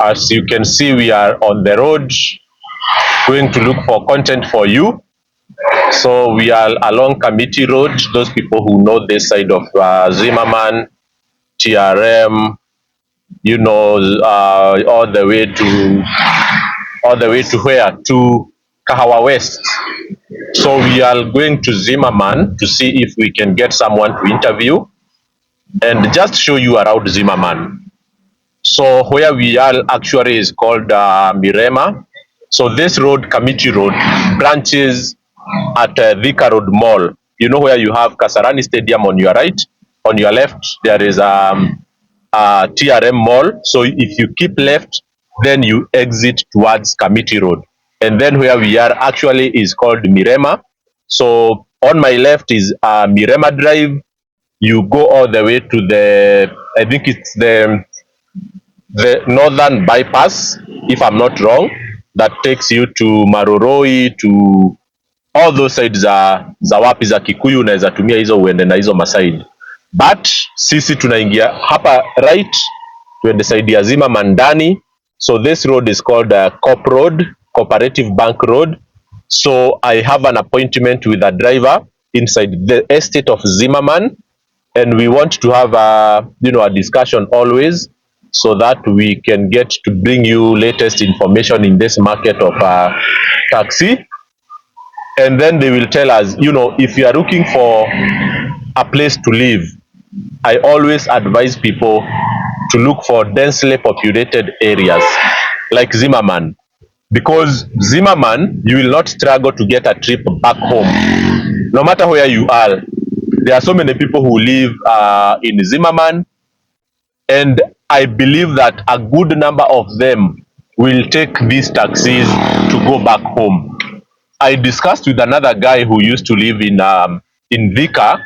As you can see, we are on the road going to look for content for you. So we are along Kamiti Road. Those people who know this side of Zimmerman, TRM, all the way to where? To Kahawa West. So we are going to Zimmerman to see if we can get someone to interview and just show you around Zimmerman. So where we are actually is called Mirema. So this road, Kamiti Road, branches at Thika Road Mall. You know where you have Kasarani Stadium on your right? On your left, there is TRM Mall. So if you keep left, then you exit towards Kamiti Road. And then where we are actually is called Mirema. So on my left is Mirema Drive. You go all the way to I think it's the northern bypass, if I'm not wrong, that takes you to Maroroi, to all those sides za wapi za Kikuyu. Unaweza tumia hizo uende na hizo masaidi, but sisi tunaingia hapa right tuende side ya Zimmerman ndani. So this road is called Cop Road, Cooperative Bank Road. So I have an appointment with a driver inside the estate of Zimmerman, and we want to have a discussion always, so that we can get to bring you latest information in this market of taxi. And then they will tell us, if you are looking for a place to live, I always advise people to look for densely populated areas like Zimmerman, because Zimmerman, you will not struggle to get a trip back home. No matter where you are, there are so many people who live in Zimmerman, and I believe that a good number of them will take these taxis to go back home. I discussed with another guy who used to live in Thika,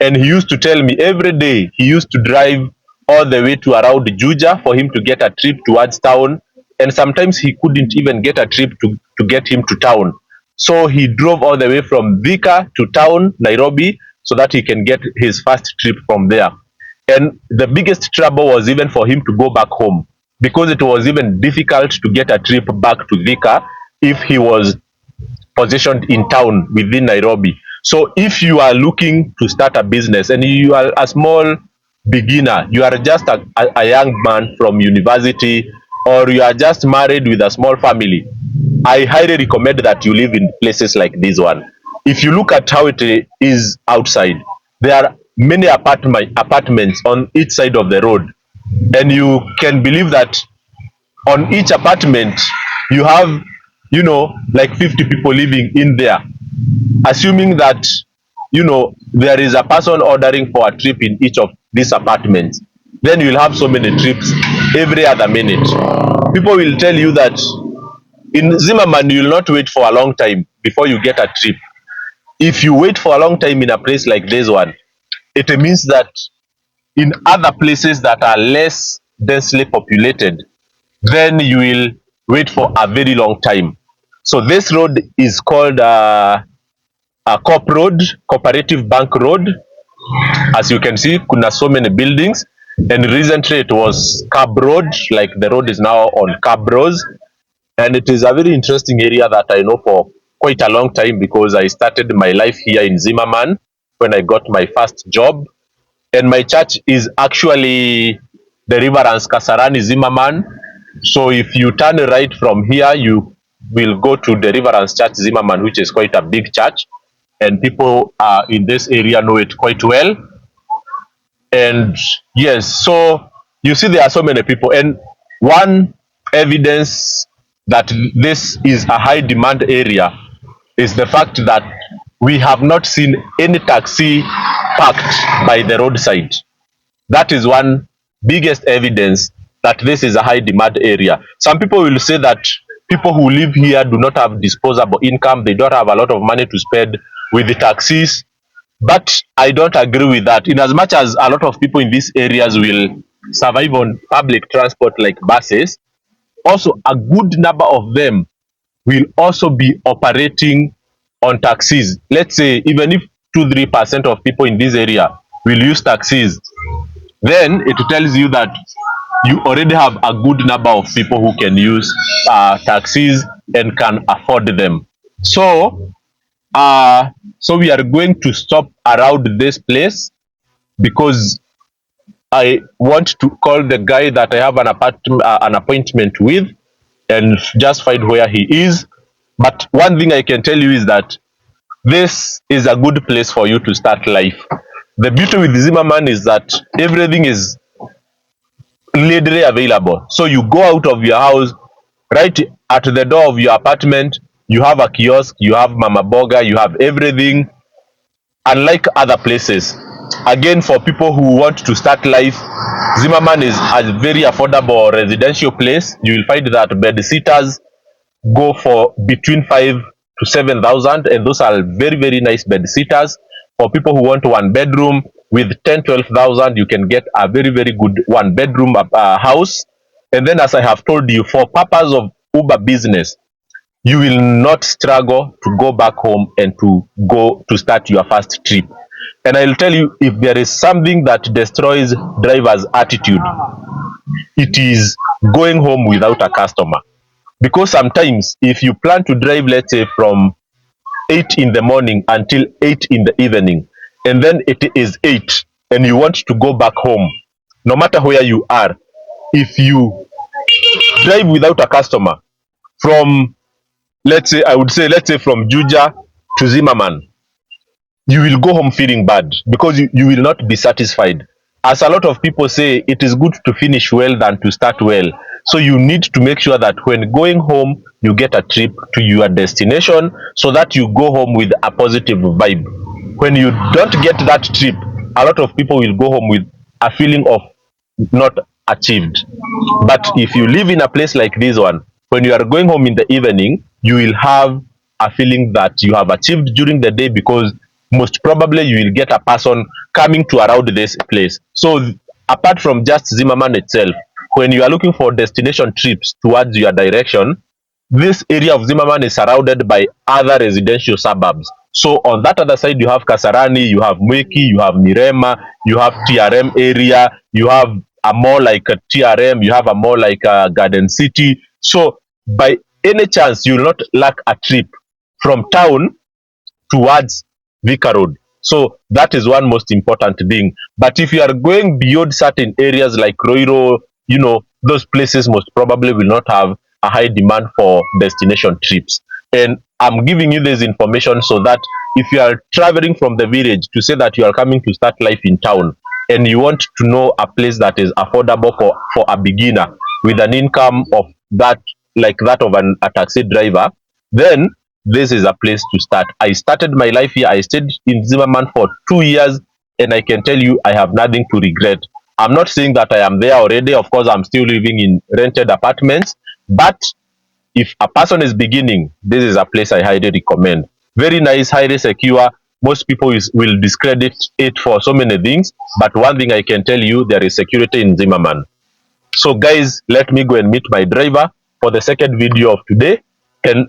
and he used to tell me every day he used to drive all the way to around Juja for him to get a trip towards town, and sometimes he couldn't even get a trip to get him to town. So he drove all the way from Thika to town, Nairobi, so that he can get his first trip from there. And the biggest trouble was even for him to go back home, because it was even difficult to get a trip back to Thika if he was positioned in town within Nairobi. So if you are looking to start a business and you are a small beginner, you are just a young man from university, or you are just married with a small family, I highly recommend that you live in places like this one. If you look at how it is outside, there are many apartments on each side of the road, and you can believe that on each apartment you have like 50 people living in there. Assuming that there is a person ordering for a trip in each of these apartments, then you'll have so many trips every other minute. People will tell you that in Zimmerman you will not wait for a long time before you get a trip. If you wait for a long time in a place like this one, it means that in other places that are less densely populated, then you will wait for a very long time. So this road is called Cop Road, Cooperative Bank Road. As you can see, kuna so many buildings, and recently it was Cab Road, like the road is now on Cab Road. And it is a very interesting area that I know for quite a long time, because I started my life here in Zimmerman when I got my first job. And my church is actually the Riverance Kasarani Zimmerman. So if you turn right from here, you will go to the Riverance Church Zimmerman, which is quite a big church, and people in this area know it quite well. And yes, so you see there are so many people, and one evidence that this is a high demand area is the fact that we have not seen any taxi parked by the roadside. That is one biggest evidence that this is a high demand area. Some people will say that people who live here do not have disposable income, they don't have a lot of money to spend with the taxis, but I don't agree with that. In as much as a lot of people in these areas will survive on public transport like buses, also a good number of them will also be operating on taxis. Let's say even if 2-3% of people in this area will use taxis, then it tells you that you already have a good number of people who can use taxis and can afford them. So so we are going to stop around this place because I want to call the guy that I have an appointment with and just find where he is. But one thing I can tell you is that this is a good place for you to start life. The beauty with Zimmerman is that everything is readily available. So you go out of your house, right at the door of your apartment, you have a kiosk, you have Mama Boga, you have everything, unlike other places. Again, for people who want to start life, Zimmerman is a very affordable residential place. You will find that bed sitters go for between 5 to 7,000, and those are very nice bed sitters. For people who want one bedroom with 10 to 12,000, you can get a very good one bedroom house. And then, as I have told you, for purpose of Uber business, you will not struggle to go back home and to go to start your first trip. And I'll tell you, if there is something that destroys drivers' attitude, it is going home without a customer. Because sometimes if you plan to drive, let's say from 8 in the morning until 8 in the evening, and then it is 8 and you want to go back home, no matter where you are, if you drive without a customer from, let's say from Juja to Zimmerman, you will go home feeling bad because you will not be satisfied. As a lot of people say, it is good to finish well than to start well. So you need to make sure that when going home, you get a trip to your destination so that you go home with a positive vibe. When you don't get that trip, a lot of people will go home with a feeling of not achieved. But if you live in a place like this one, when you are going home in the evening, you will have a feeling that you have achieved during the day, because most probably you will get a person coming to around this place. So apart from just Zimmerman itself, when you are looking for destination trips towards your direction, this area of Zimmerman is surrounded by other residential suburbs. So on that other side, you have Kasarani, you have Mweki, you have Mirema, you have TRM area, you have a mall like a TRM, you have a mall like a Garden City. So by any chance, you will not lack a trip from town towards Vika Road. So that is one most important thing. But if you are going beyond certain areas like Roiro, those places most probably will not have a high demand for destination trips. And I'm giving you this information so that if you are traveling from the village to say that you are coming to start life in town, and you want to know a place that is affordable for a beginner with an income of that, like that of a taxi driver, then this is a place to start. I started my life here. I stayed in Zimmerman for 2 years, and I can tell you I have nothing to regret. I'm not saying that I am there already. Of course, I'm still living in rented apartments. But if a person is beginning, this is a place I highly recommend. Very nice, highly secure. Most people will discredit it for so many things. But one thing I can tell you, there is security in Zimmerman. So guys, let me go and meet my driver for the second video of today. And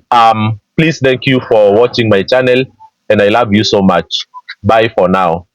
please thank you for watching my channel, and I love you so much. Bye for now.